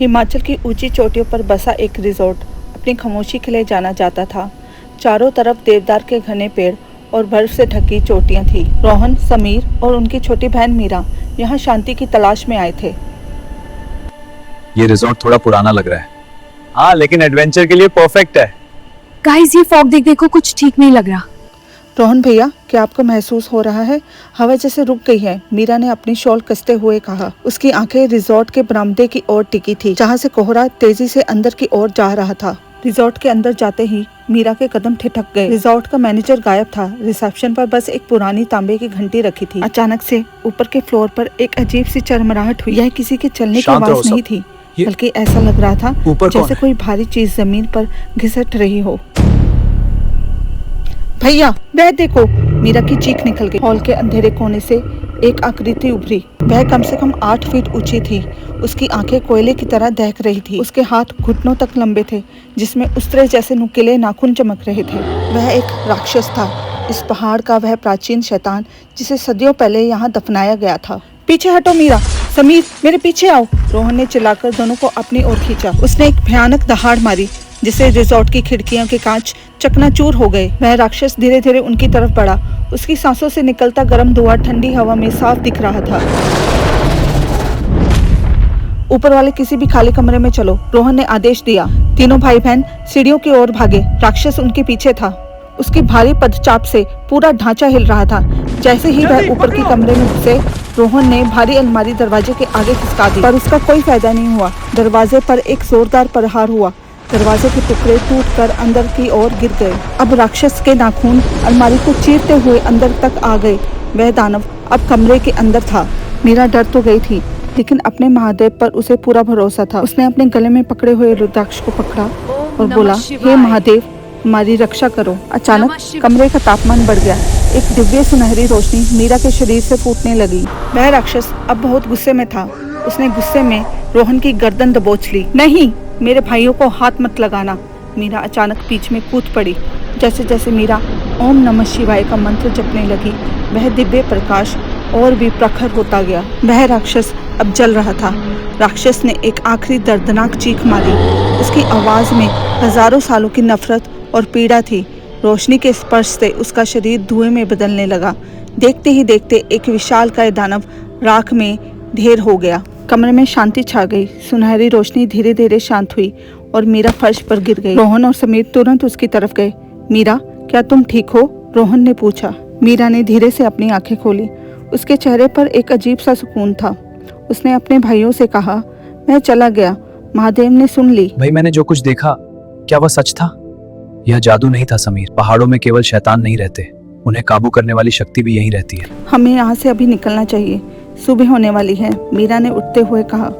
हिमाचल की ऊंची चोटियों पर बसा एक रिजॉर्ट अपनी खामोशी के लिए जाना जाता था। चारों तरफ देवदार के घने पेड़ और बर्फ से ढकी चोटियां थी। रोहन, समीर और उनकी छोटी बहन मीरा यहाँ शांति की तलाश में आए थे। ये रिजॉर्ट थोड़ा पुराना लग रहा है। हाँ, लेकिन एडवेंचर के लिए परफेक्ट है। गाइस, ये फॉग देख देखो, कुछ ठीक नहीं लग रहा। रोहन भैया, क्या आपको महसूस हो रहा है? हवा जैसे रुक गई है, मीरा ने अपनी शॉल कसते हुए कहा। उसकी आंखें रिजॉर्ट के बरामदे की ओर टिकी थी, जहां से कोहरा तेजी से अंदर की ओर जा रहा था। रिजॉर्ट के अंदर जाते ही मीरा के कदम ठिठक गए। रिजॉर्ट का मैनेजर गायब था। रिसेप्शन पर बस एक पुरानी तांबे की घंटी रखी थी। अचानक से ऊपर के फ्लोर पर एक अजीब सी चरमराहट हुई। यह किसी के चलने की आवाज नहीं थी, बल्कि ऐसा लग रहा था जैसे कोई भारी चीज जमीन पर घिसट रही हो। भैया, वह देखो! मीरा की चीख निकल गई। हॉल के अंधेरे कोने से एक आकृति उभरी। वह कम से कम 8 फीट ऊंची थी। उसकी आंखें कोयले की तरह दहक रही थी। उसके हाथ घुटनों तक लंबे थे, जिसमें उस्तरे जैसे नुकीले नाखून चमक रहे थे। वह एक राक्षस था, इस पहाड़ का वह प्राचीन शैतान जिसे सदियों पहले यहाँ दफनाया गया था। पीछे हटो मीरा! समीर, मेरे पीछे आओ! रोहन ने चिल्लाकर दोनों को अपनी ओर खींचा। उसने एक भयानक दहाड़ मारी, जिससे रिजॉर्ट की खिड़कियों के कांच चकनाचूर हो गए। वह राक्षस धीरे धीरे उनकी तरफ बढ़ा। उसकी सांसों से निकलता गर्म धुआं ठंडी हवा में साफ दिख रहा था। ऊपर वाले किसी भी खाली कमरे में चलो, रोहन ने आदेश दिया। तीनों भाई बहन सीढ़ियों की ओर भागे। राक्षस उनके पीछे था। उसकी भारी पदचाप से पूरा ढांचा हिल रहा था। जैसे ही वह ऊपर के कमरे में घुसे, रोहन ने भारी अलमारी दरवाजे के आगे खिसका दी, पर उसका कोई फायदा नहीं हुआ। दरवाजे पर एक जोरदार प्रहार हुआ। दरवाजे के टुकड़े टूटकर अंदर की ओर गिर गए। अब राक्षस के नाखून अलमारी को चीरते हुए अंदर तक आ गए। वह दानव अब कमरे के अंदर था। मीरा डर तो गई थी, लेकिन अपने महादेव पर उसे पूरा भरोसा था। उसने अपने गले में पकड़े हुए रुद्राक्ष को पकड़ा और बोला, हे महादेव, हमारी रक्षा करो। अचानक कमरे का तापमान बढ़ गया। एक दिव्य सुनहरी रोशनी मीरा के शरीर से फूटने लगी। वह राक्षस अब बहुत गुस्से में था। उसने गुस्से में रोहन की गर्दन दबोच ली। नहीं, मेरे भाइयों को हाथ मत लगाना! मीरा अचानक बीच में कूद पड़ी। जैसे जैसे मीरा ओम नमः शिवाय का मंत्र जपने लगी, वह दिव्य प्रकाश और भी प्रखर होता गया। वह राक्षस अब जल रहा था। राक्षस ने एक आखिरी दर्दनाक चीख मारी। उसकी आवाज में हजारों सालों की नफरत और पीड़ा थी। रोशनी के स्पर्श से उसका शरीर धुएं में बदलने लगा। देखते ही देखते एक विशालकाय दानव राख में ढेर हो गया। कमरे में शांति छा गई। सुनहरी रोशनी धीरे धीरे शांत हुई और मीरा फर्श पर गिर गई। रोहन और समीर तुरंत उसकी तरफ गए। मीरा, क्या तुम ठीक हो? रोहन ने पूछा। मीरा ने धीरे से अपनी आंखें खोली। उसके चेहरे पर एक अजीब सा सुकून था। उसने अपने भाइयों से कहा, मैं चला गया, महादेव ने सुन ली। भाई, मैंने जो कुछ देखा, क्या वह सच था? यह जादू नहीं था समीर। पहाड़ों में केवल शैतान नहीं रहते, उन्हें काबू करने वाली शक्ति भी यहीं रहती है। हमें यहाँ से अभी निकलना चाहिए, सुबह होने वाली है, मीरा ने उठते हुए कहा।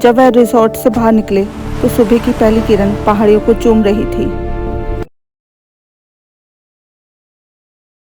जब वह रिजॉर्ट से बाहर निकले तो सुबह की पहली किरण पहाड़ियों को चूम रही थी।